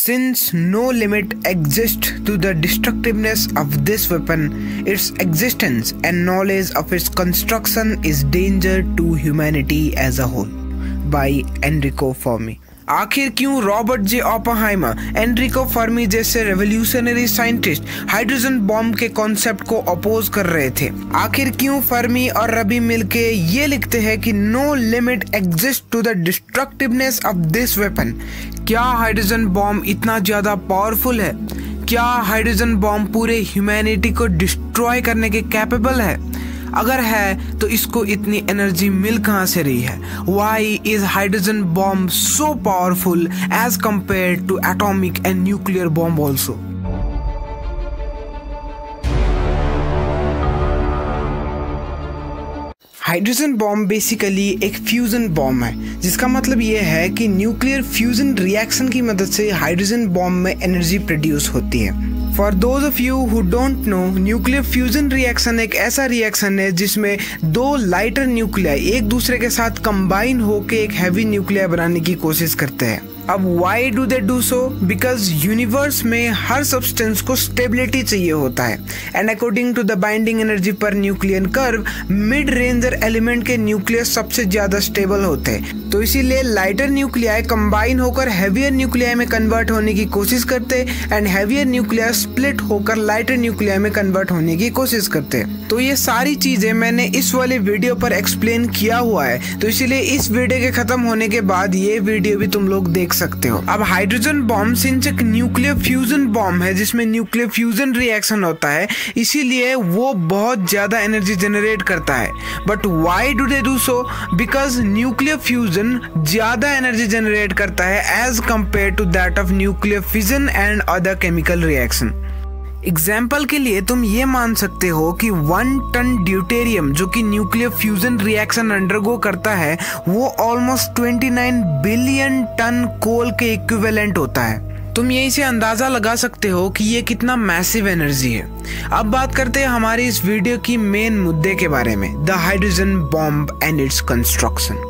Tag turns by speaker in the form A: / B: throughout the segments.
A: Since no limit exists to the destructiveness of this weapon, its existence and knowledge of its construction is danger to humanity as a whole. By Enrico Fermi. आखिर क्यों Robert जे Oppenheimer, Enrico Fermi जैसे revolutionary scientist hydrogen bomb के concept को oppose कर रहे थे? आखिर क्यों फर्मी और रबी मिलके ये लिखते हैं कि no limit exist to the destructiveness of this weapon? क्या हाइड्रोजन बॉम्ब इतना ज्यादा पावरफुल है? क्या हाइड्रोजन बॉम्ब पूरे ह्यूमैनिटी को डिस्ट्रॉय करने के कैपेबल है? अगर है तो इसको इतनी एनर्जी मिल कहां से रही है? Why is hydrogen bomb so powerful as compared to atomic and nuclear bomb also? Hydrogen bomb basically एक फ्यूजन बॉम्ब है, जिसका मतलब ये है कि न्यूक्लियर फ्यूजन रिएक्शन की मदद से हाइड्रोजन बॉम्ब में एनर्जी प्रोड्यूस होती है। For those of you who don't know, nuclear fusion reaction एक ऐसा रिएक्शन है जिसमें दो लाइटर न्यूक्लियाई एक दूसरे के साथ कंबाइन होकर एक हैवी न्यूक्लियाई बनाने की कोशिश करते हैं। अब why do they do so? Because universe में हर सब्सटेंस को स्टेबिलिटी चाहिए होता है, and according to the binding energy per nucleon curve, mid ranger element के न्यूक्लियस सबसे ज्यादा स्टेबल होते हैं। तो इसीलिए लाइटर न्यूक्लियाई कंबाइन होकर हैवियर न्यूक्लियाई में कन्वर्ट होने की कोशिश करते, एंड हैवियर न्यूक्लियाई स्प्लिट होकर लाइटर न्यूक्लियाई में कन्वर्ट होने की कोशिश करते। तो ये सारी चीजें मैंने इस वाले वीडियो पर एक्सप्लेन किया हुआ है, तो इसीलिए इस वीडियो के खत्म होने के बाद ये वीडियो भी तुम लोग देख सकते हो। अब हाइड्रोजन बॉम्ब सिंच एक न्यूक्लियर फ्यूजन बॉम्ब है जिसमें न्यूक्लियर फ्यूजन रिएक्शन होता है, इसीलिए वो बहुत ज्यादा एनर्जी जनरेट करता है। But why do they do so? Because nuclear fusion ज्यादा एनर्जी जनरेट करता है as compare to that of nuclear fission and other chemical reaction. Example के लिए तुम ये मान सकते हो कि 1 टन ड्यूटेरियम जो कि न्यूक्लियर फ्यूजन रिएक्शन अंडरगो करता है, वो ऑलमोस्ट 29 बिलियन टन कोल के इक्विवेलेंट होता है। तुम यहीं से अंदाजा लगा सकते हो कि ये कितना मैसिव एनर्जी है। अब बात करते हैं हमारी इस वीडियो की मेन मुद्दे के बारे में, the hydrogen bomb and its construction.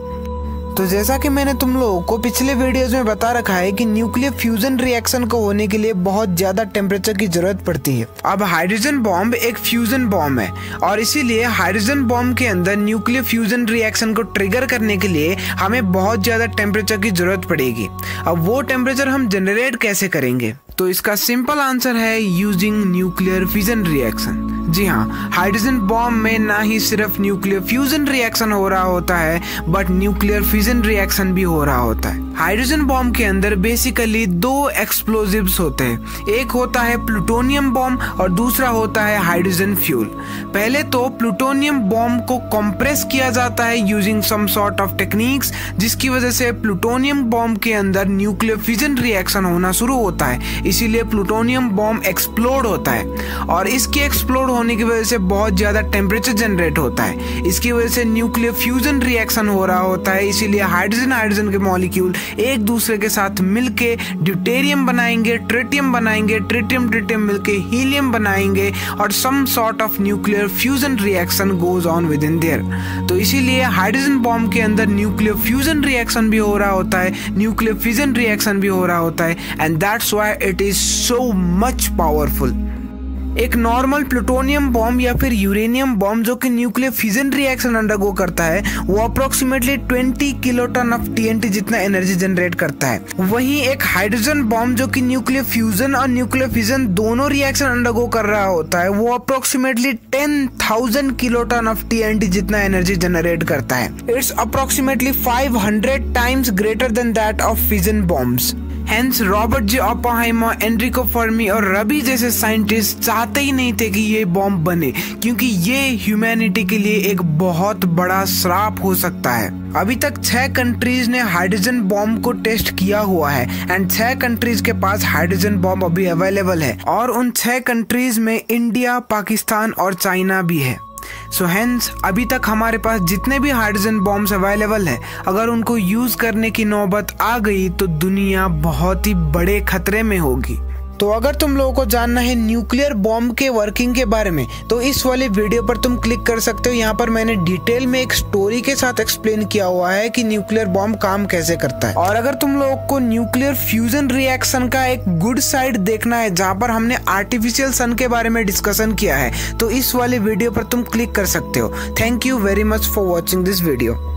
A: तो जैसा कि मैंने तुम लोगों को पिछले वीडियोस में बता रखा है कि न्यूक्लियर फ्यूजन रिएक्शन को होने के लिए बहुत ज्यादा टेम्परेचर की जरूरत पड़ती है। अब हाइड्रोजन बॉम्ब एक फ्यूजन बॉम्ब है, और इसीलिए हाइड्रोजन बॉम्ब के अंदर न्यूक्लियर फ्यूजन रिएक्शन को ट्रिगर करने के लिए हमें बहुत ज्यादा टेम्परेचर की जरूरत पड़ेगी। अब वो टेम्परेचर हम जनरेट कैसे करेंगे? तो इसका सिंपल आंसर है यूजिंग न्यूक्लियर फिजन रिएक्शन। जी हाँ, हाइड्रोजन बॉम्ब में ना ही सिर्फ न्यूक्लियर फ्यूजन रिएक्शन हो रहा होता है, बट न्यूक्लियर फिजन रिएक्शन भी हो रहा होता है। हाइड्रोजन बॉम्ब के अंदर बेसिकली 2 एक्सप्लोजिव्स होते हैं, एक होता है प्लूटोनियम बॉम्ब और दूसरा होता है हाइड्रोजन फ्यूल। पहले तो प्लूटोनियम बॉम्ब को कंप्रेस किया जाता है using some sort of techniques, जिसकी वजह से प्लूटोनियम बॉम्ब के अंदर न्यूक्लियर फिजन रिएक्शन होना शुरू होता है, इसीलिए प्लूटोनियम बॉम्ब एक्सप्लोड होता है, और इसके एक्सप्लोड होने की वजह से बहुत ज्यादा टेम्परेचर जनरेट होता है। इसकी वजह से न्यूक्लियर फ्यूजन रिएक्शन हो रहा होता है, इसीलिए हाइड्रोजन के मॉलिक्यूल एक दूसरे के साथ मिलके ड्यूटेरियम बनाएंगे, ट्रिटियम बनाएंगे, ट्रिटियम मिलके हीलियम बनाएंगे, और some sort of nuclear fusion reaction goes on within there. तो इसीलिए हाइड्रोजन बॉम्ब के अंदर न्यूक्लियर फ्यूजन रिएक्शन भी हो रहा होता है, न्यूक्लियर फिजन रिएक्शन भी हो रहा होता है, and that's why it is so much powerful. एक नॉर्मल प्लूटोनियम बॉम्ब या फिर यूरेनियम बॉम्ब जो कि न्यूक्लियर फिजन रिएक्शन अंडरगो करता है, वो अप्रोक्सीमेटली 20 किलोटन ऑफ TNT जितना एनर्जी जनरेट करता है। वहीं एक हाइड्रोजन बॉम्ब जो कि न्यूक्लियर फ्यूजन और न्यूक्लियर फिजन दोनों रिएक्शन अंडरगो कर रहा होता है, वो अप्रोक्सीमेटली 10,000 किलोटन ऑफ TNT जितना एनर्जी जनरेट करता है। It's approximately 500 times greater than that of fission bombs. Hence Robert J Oppenheimer, Enrico Fermi और रबी जैसे साइंटिस्ट चाहते ही नहीं थे कि ये बॉम्ब बने, क्योंकि ये ह्यूमैनिटी के लिए एक बहुत बड़ा श्राप हो सकता है। अभी तक 6 कंट्रीज ने हाइड्रोजन बॉम्ब को टेस्ट किया हुआ है, एंड 6 कंट्रीज के पास हाइड्रोजन बॉम्ब अभी अवेलेबल है, और उन 6 कंट्रीज में इंडिया, पाकिस्तान और चाइना भी है। सो हेंस अभी तक हमारे पास जितने भी हाइड्रोजन बॉम्ब्स अवेलेबल है, अगर उनको यूज करने की नौबत आ गई तो दुनिया बहुत ही बड़े खतरे में होगी। तो अगर तुम लोगों को जानना है न्यूक्लियर बॉम्ब के वर्किंग के बारे में तो इस वाले वीडियो पर तुम क्लिक कर सकते हो। यहाँ पर मैंने डिटेल में एक स्टोरी के साथ एक्सप्लेन किया हुआ है कि न्यूक्लियर बॉम्ब काम कैसे करता है। और अगर तुम लोगों को न्यूक्लियर फ्यूजन रिएक्शन का एक गुड साइड देखना है जहाँ पर हमने आर्टिफिशियल सन के बारे में डिस्कशन किया है तो इस वाले वीडियो पर तुम क्लिक कर सकते हो। Thank you very much for watching this video.